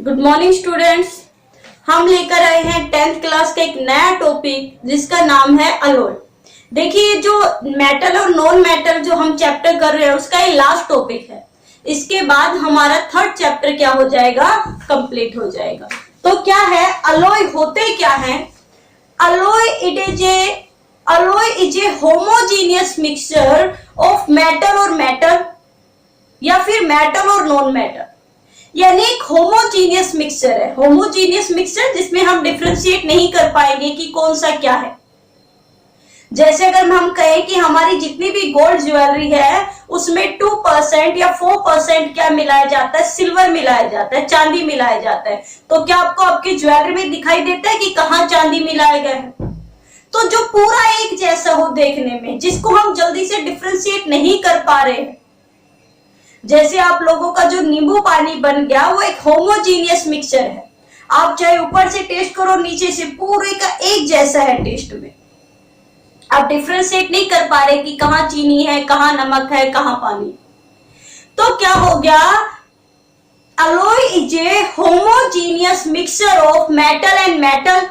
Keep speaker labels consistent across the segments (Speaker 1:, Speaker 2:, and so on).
Speaker 1: Good morning students. हम लेकर आए हैं 10th क्लास का एक नया टॉपिक जिसका नाम है अलॉय। देखिए, जो मेटल और नॉन मेटल जो हम चैप्टर कर रहे हैं उसका ये लास्ट टॉपिक है। इसके बाद हमारा थर्ड चैप्टर क्या हो जाएगा, कंप्लीट हो जाएगा। तो क्या है अलॉय, होते क्या है? Alloy is a homogeneous mixture of metal और मेटल या फिर मेटल और नॉन मेटल, यानी एक होमोजीनियस मिक्सचर है। होमोजीनियस मिक्सचर जिसमें हम डिफरेंशिएट नहीं कर पाएंगे कि कौन सा क्या है। जैसे अगर हम कहें कि हमारी जितनी भी गोल्ड ज्वेलरी है उसमें 2% या 4% क्या मिलाया जाता है, सिल्वर मिलाया जाता है, चांदी मिलाया जाता है। तो क्या आपको आपकी ज्वेलरी में दिखाई देता है कि कहाँ चांदी मिलाया गया है? तो जो पूरा एक जैसा हो देखने में, जिसको हम जल्दी से डिफरेंशिएट नहीं कर पा रहे हैं, जैसे आप लोगों का जो नींबू पानी बन गया वो एक होमोजीनियस मिक्सचर है। आप चाहे ऊपर से टेस्ट करो नीचे से, पूरे का एक जैसा है टेस्ट में। आप डिफरेंशिएट नहीं कर पा रहे कि कहाँ चीनी है, कहाँ नमक है, कहाँ पानी। तो क्या हो गया, alloy is a homogeneous mixture of metal and metal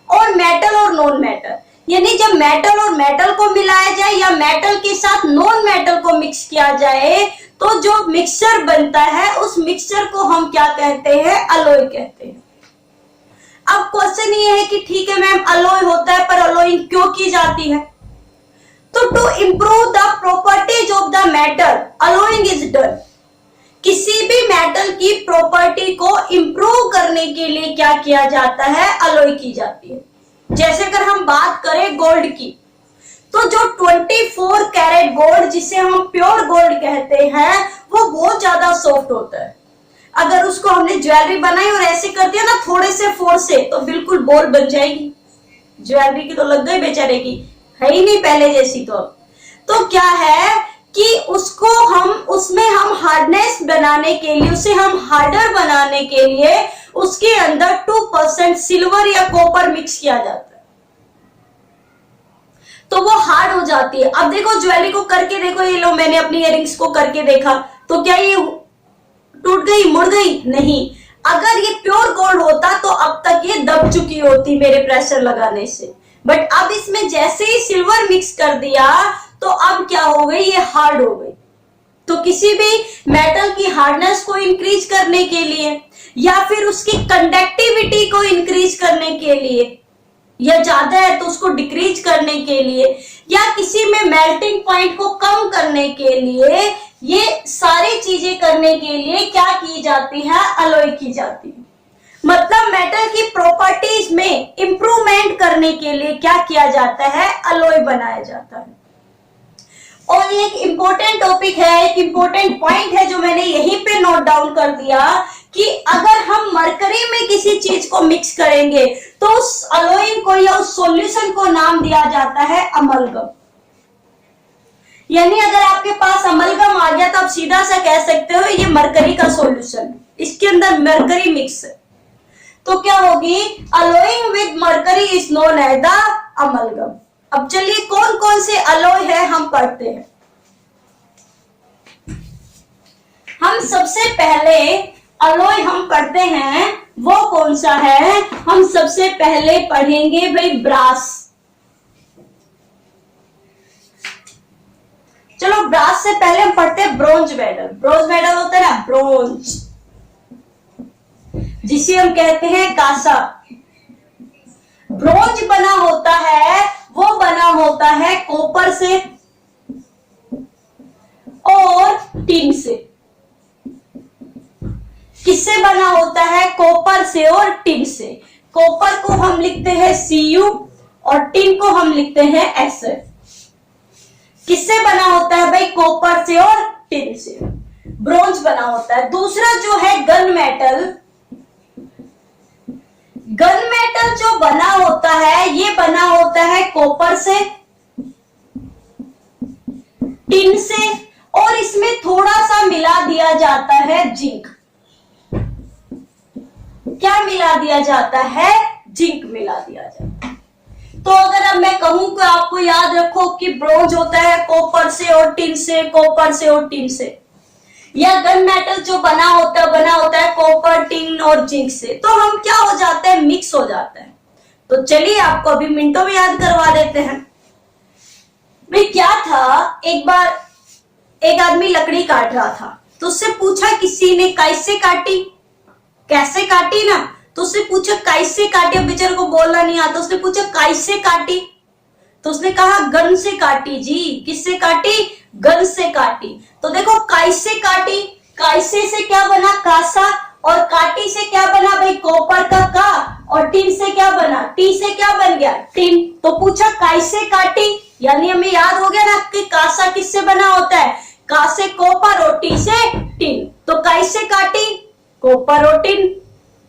Speaker 1: और मेटल और नॉन मेटल। यानी जब मेटल और मेटल को मिलाया जाए या मेटल के साथ नॉन मेटल को मिक्स किया जाए तो जो मिक्सचर बनता है उस मिक्सचर को हम क्या कहते हैं, अलॉय कहते हैं। अब क्वेश्चन ये है कि ठीक है मैम अलॉय होता है पर अलॉइंग क्यों की जाती है? तो to improve the properties of the metal alloying is done. किसी भी मेटल की प्रॉपर्टी को इंप्रूव करने के लिए क्या किया जाता है, अलॉय की जाती है। जैसे अगर हम बात करें गोल्ड की, तो जो 24 कैरेट गोल्ड जिसे हम प्योर गोल्ड कहते हैं वो बहुत ज्यादा सॉफ्ट होता है। अगर उसको हमने ज्वेलरी बनाई और ऐसे कर दिया ना थोड़े से फोर्स से तो बिल्कुल बॉल बन जाएगी। ज्वेलरी की तो लग गई बेचारे की, है ही नहीं पहले जैसी। तो क्या है कि उसमें हम हार्डनेस बनाने के लिए, उसे हम हार्डर बनाने के लिए उसके अंदर 2% सिल्वर या कॉपर मिक्स किया जाता है, तो वो हार्ड हो जाती है। अब देखो ज्वेलरी को करके देखो, ये लो मैंने अपनी इयररिंग्स को करके देखा तो क्या ये टूट गई, मुड़ गई? नहीं। अगर ये प्योर गोल्ड होता तो अब तक ये दब चुकी होती मेरे प्रेशर लगाने से। बट अब इसमें जैसे ही सिल्वर मिक्स कर दिया तो अब क्या हो गई, ये हार्ड हो गई। तो किसी भी मेटल की हार्डनेस को इंक्रीज करने के लिए या फिर उसकी कंडक्टिविटी को इंक्रीज करने के लिए, या ज्यादा है तो उसको डिक्रीज करने के लिए, या किसी में मेल्टिंग पॉइंट को कम करने के लिए, ये सारी चीजें करने के लिए क्या की जाती है, अलॉय की जाती है। मतलब मेटल की प्रॉपर्टीज में इंप्रूवमेंट करने के लिए क्या किया जाता है, अलॉय बनाया जाता है। और एक इंपॉर्टेंट टॉपिक है, एक इंपॉर्टेंट पॉइंट है जो मैंने यहीं पे नोट डाउन कर दिया कि अगर हम मरकरी में किसी चीज को मिक्स करेंगे तो उस अलॉइंग को या उस सॉल्यूशन को नाम दिया जाता है अमलगम। यानी अगर आपके पास अमलगम आ गया तो आप सीधा सा कह सकते हो ये मरकरी का सॉल्यूशन है, इसके अंदर मरकरी मिक्स है। तो क्या होगी, alloying with mercury is known as the amalgam. अब चलिए कौन कौन से अलॉय है हम पढ़ते हैं। हम सबसे पहले अलॉय हम पढ़ते हैं वो कौन सा है, हम सबसे पहले पढ़ेंगे भाई ब्रास। चलो ब्रास से पहले हम पढ़ते हैं ब्रोंज मेडल। ब्रोंज मेडल होता है ना, ब्रोंज, जिसे हम कहते हैं कांसा। ब्रोंज बना होता है, वो बना होता है कॉपर से और टिन से। किससे बना होता है, कॉपर से और टिन से। कॉपर को हम लिखते हैं Cu और टिन को हम लिखते हैं Sf। किससे बना होता है भाई, कॉपर से और टिन से ब्रोंज बना होता है। दूसरा जो है गन मेटल। गन मेटल जो बना होता है ये बना होता है कॉपर से, टिन से, और इसमें थोड़ा सा मिला दिया जाता है जिंक। क्या मिला दिया जाता है, जिंक मिला दिया जाता है। तो अगर अब मैं कहूं कि आपको याद रखो कि ब्रोंज होता है कॉपर से और टिन से, कॉपर से और टिन से, या गन मेटल जो बना होता है कॉपर, टिन और जिंक से, तो हम क्या हो जाते हैं, मिक्स हो जाते हैं। तो चलिए आपको अभी मिनटों में याद करवा देते हैं। भाई क्या था, एक बार एक आदमी लकड़ी काट रहा था, तो उससे पूछा किसी ने कैसे काटी, कैसे काटी ना, तो उसने पूछा कैसे काटी, अब बेचारे को बोलना नहीं आता, उसने पूछा कैसे काटी, तो उसने कहा गन से काटी जी। किससे काटी, गन से काटी। तो देखो कैसे काटी, कैसे से क्या बना, कासा, और काटी से क्या बना भाई, कॉपर का का, और टिन से क्या बना, टी से क्या बन गया, टिन। तो पूछा कैसे काटी, यानी हमें याद हो गया ना कि कासा किससे बना होता है, का से कॉपर और टी से टिन। तो कैसे काटी, कॉपर और टिन,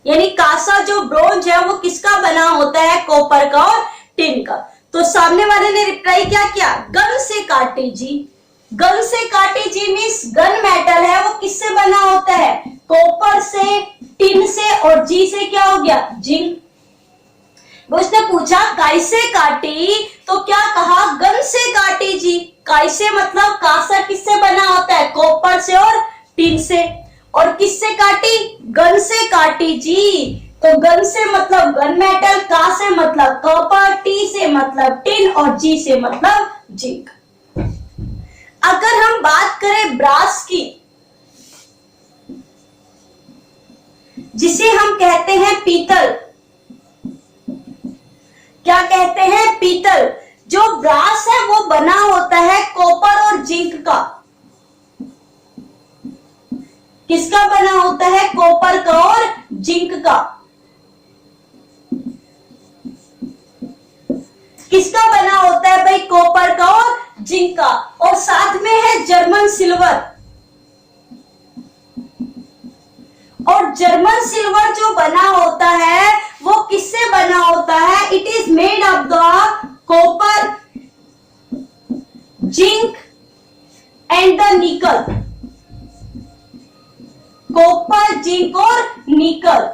Speaker 1: यानी कासा जो ब्रोंज है वो किसका बना होता है, कॉपर का और टिन का। तो सामने वाले ने रिप्लाई क्या किया, गन से काटी जी। गन से काटी जी मीन्स गन मेटल है वो किससे बना होता है, कॉपर से, टिन से, और जी से क्या हो गया, जिंक। उसने पूछा कैसे काटी, तो क्या कहा, गन से काटी जी। कैसे मतलब कासा किससे बना होता है, कॉपर से और टिन से, और किससे काटी, गन से काटी जी। तो गन से मतलब गन मेटल, का से मतलब कॉपर, टी से मतलब टिन, और जी से मतलब जिंक। अगर हम बात करें ब्रास की, जिसे हम कहते हैं पीतल, क्या कहते हैं, पीतल। जो ब्रास है वो बना होता है कॉपर और जिंक का। किसका बना होता है, कॉपर का और जिंक का। किसका बना होता है भाई, कॉपर का और जिंक का। और साथ में है जर्मन सिल्वर, और जर्मन सिल्वर जो बना होता है वो किससे बना होता है, it is made of the copper, zinc and the निकल। कॉपर, जिंक और निकल।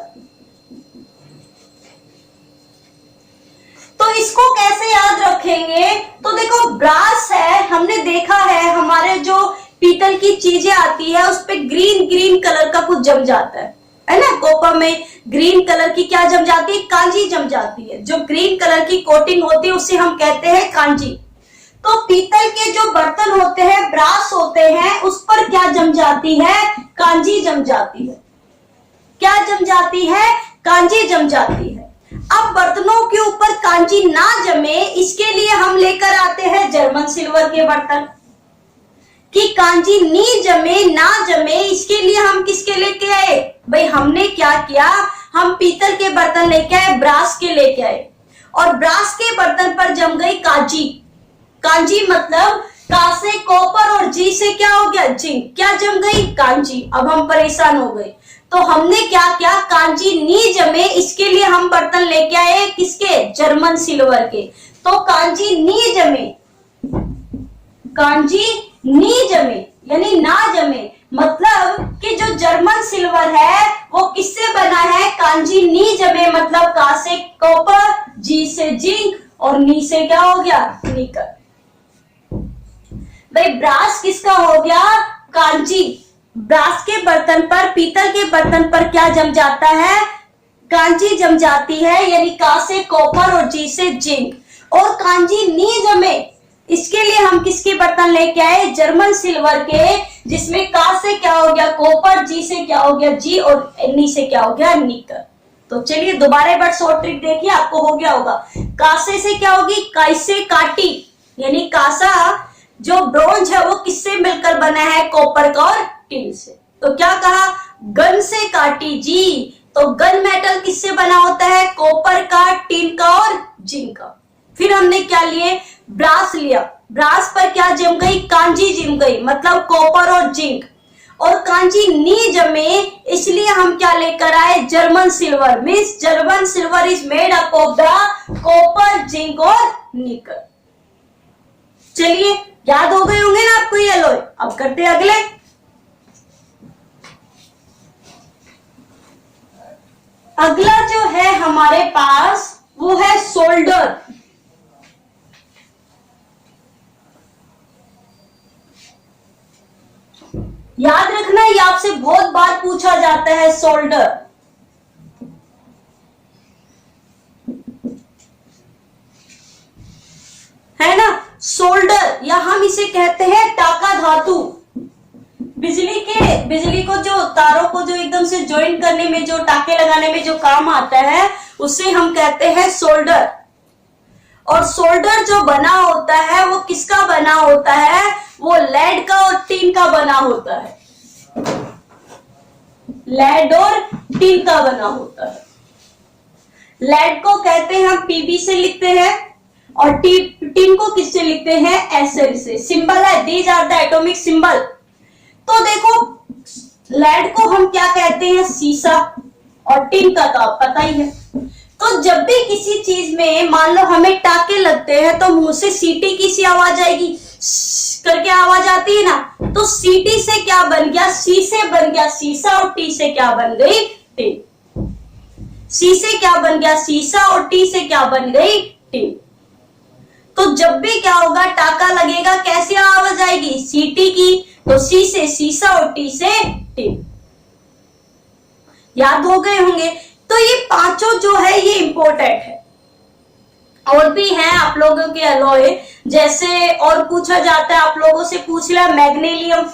Speaker 1: तो इसको कैसे याद रखेंगे, तो देखो ब्रास है, हमने देखा है हमारे जो पीतल की चीजें आती है उस पे ग्रीन ग्रीन कलर का कुछ जम जाता है ना। कॉपर में ग्रीन कलर की क्या जम जाती है, कांजी जम जाती है। जो ग्रीन कलर की कोटिंग होती है उसे हम कहते हैं कांजी। तो पीतल के जो बर्तन होते हैं, ब्रास होते हैं, उस पर क्या जम जाती है, कांजी जम जाती है। क्या जम जाती है, कांजी जम जाती है। अब बर्तनों के ऊपर कांजी ना जमे इसके लिए हम लेकर आते हैं जर्मन सिल्वर के बर्तन। कि कांजी नी जमे ना जमे इसके लिए हम किसके लेके आए भाई, हमने क्या किया, हम पीतल के बर्तन लेके आए, ब्रास के लेके आए, और ब्रास के बर्तन पर जम गई कांजी। कांजी मतलब का से कॉपर और जी से क्या हो गया, जिंक। क्या जम गई, कांजी। अब हम परेशान हो गए, तो हमने क्या किया, कांजी नी जमे इसके लिए हम बर्तन लेके आए, किसके, जर्मन सिल्वर के। तो कांजी नी जमे, कांजी नी जमे यानी ना जमे, मतलब कि जो जर्मन सिल्वर है वो किससे बना है, कांजी नी जमे मतलब का से कॉपर, जी से जिंक, और नी से क्या हो गया, निकल। भाई ब्रास किसका हो गया, कांजी। ब्रास के बर्तन पर, पीतल के बर्तन पर क्या जम जाता है, कांजी जम जाती है, यानी का से कॉपर और जी से जिंक। और कांजी नी जमे इसके लिए हम किसके बर्तन लेके आए, जर्मन सिल्वर के, जिसमें का से क्या हो गया, कॉपर, जी से क्या हो गया, जी, और नी से क्या हो गया, निकल। तो चलिए दोबारा एक बार शॉर्ट ट्रिक देखिए, आपको हो गया होगा। कासे से क्या होगी, कैसे काटी, यानी कासा जो ब्रोंज है वो किससे मिलकर बना है, कॉपर का और टिन से। तो क्या कहा, गन से काटी जी। तो गन मेटल किससे बना होता है, कॉपर का, टिन का और जिंक का। फिर हमने क्या लिए, ब्रास लिया। ब्रास पर क्या जम गई, कांजी जम गई, मतलब कॉपर और जिंक। और कांजी नी जमे इसलिए हम क्या लेकर आए, German silver. Means German silver is made up of the copper, zinc और निकल। चलिए याद हो गए होंगे ना आपको ये एलॉय। अब करते हैं अगले। अगला जो है हमारे पास वो है सोल्डर। याद रखना, ये आपसे बहुत बार पूछा जाता है सोल्डर। है ना। सोल्डर या हम इसे कहते हैं टाका धातु। बिजली को जो तारों को जो एकदम से ज्वाइन करने में, जो टाके लगाने में जो काम आता है, उसे हम कहते हैं सोल्डर। और सोल्डर जो बना होता है वो किसका बना होता है? वो लेड का और टिन का बना होता है। लेड और टिन का बना होता है। लेड को कहते हैं हम पीबी से लिखते हैं और टिन को किससे लिखते हैं? एसएल से। सिंबल है, these are the atomic symbol. तो देखो, लेड को हम क्या कहते हैं? सीसा। और टिन का तो आप पता ही है। तो जब भी किसी चीज में मान लो हमें टाके लगते हैं तो मुंह से सीटी की सी आवाज आएगी, करके आवाज आती है ना। तो सीटी से क्या बन गया? सी से बन गया सीसा और टी से क्या बन गई? टिन। सी से क्या बन गया? सीसा और टी से क्या बन गई? टिन। तो जब भी क्या होगा? टाका लगेगा, कैसी आवाज आएगी? सीटी की। तो सी से सीसा और टी से टिन। याद हो गए होंगे। तो ये पांचों जो है ये इंपॉर्टेंट है। और भी हैं आप लोगों के अलॉय, जैसे और पूछा जाता है, आप लोगों से पूछ लिया मैग्नीशियम।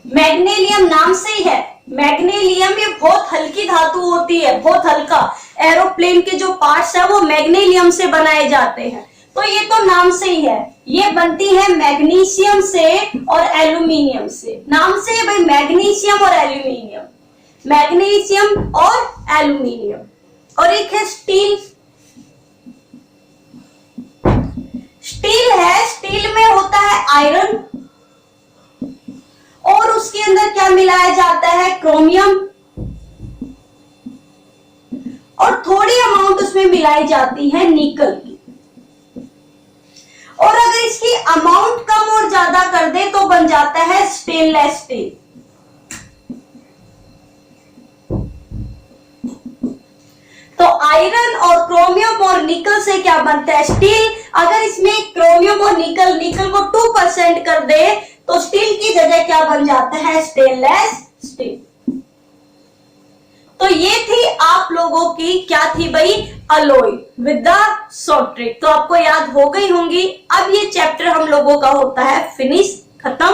Speaker 1: मैग्नीशियम नाम से ही है। मैग्नीशियम ये बहुत हल्की धातु होती है, बहुत हल्का। एरोप्लेन के जो पार्ट्स है वो मैग्नीशियम से बनाए जाते हैं। तो ये तो नाम से ही है। ये बनती है मैग्नीशियम से और एल्यूमिनियम से। नाम से है भाई, मैग्नीशियम और एल्यूमिनियम। मैग्नीशियम और एल्यूमिनियम। और एक है स्टील। स्टील है, स्टील में होता है आयरन और उसके अंदर क्या मिलाया जाता है? क्रोमियम। और थोड़ी अमाउंट उसमें मिलाई जाती है निकल की। और अगर इसकी अमाउंट कम और ज्यादा कर दे तो बन जाता है स्टेनलेस स्टील। तो आयरन और क्रोमियम और निकल से क्या बनता है? स्टील। अगर इसमें क्रोमियम और निकल को 2% कर दे तो स्टील की जगह क्या बन जाता है? Stainless steel. तो ये थी आप लोगों की, क्या थी भाई? Alloy with the short trick. तो आपको याद हो गई होंगी। अब ये चैप्टर हम लोगों का होता है फिनिश, खत्म।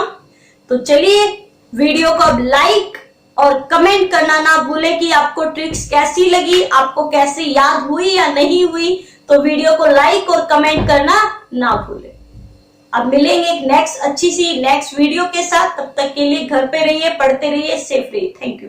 Speaker 1: तो चलिए, वीडियो को अब लाइक और कमेंट करना ना भूले कि आपको ट्रिक्स कैसी लगी, आपको कैसे याद हुई या नहीं हुई। तो वीडियो को लाइक और कमेंट करना ना भूले। अब मिलेंगे एक नेक्स्ट अच्छी सी नेक्स्ट वीडियो के साथ। तब तक के लिए घर पे रहिए, पढ़ते रहिए, सेफ रहिए। Thank you.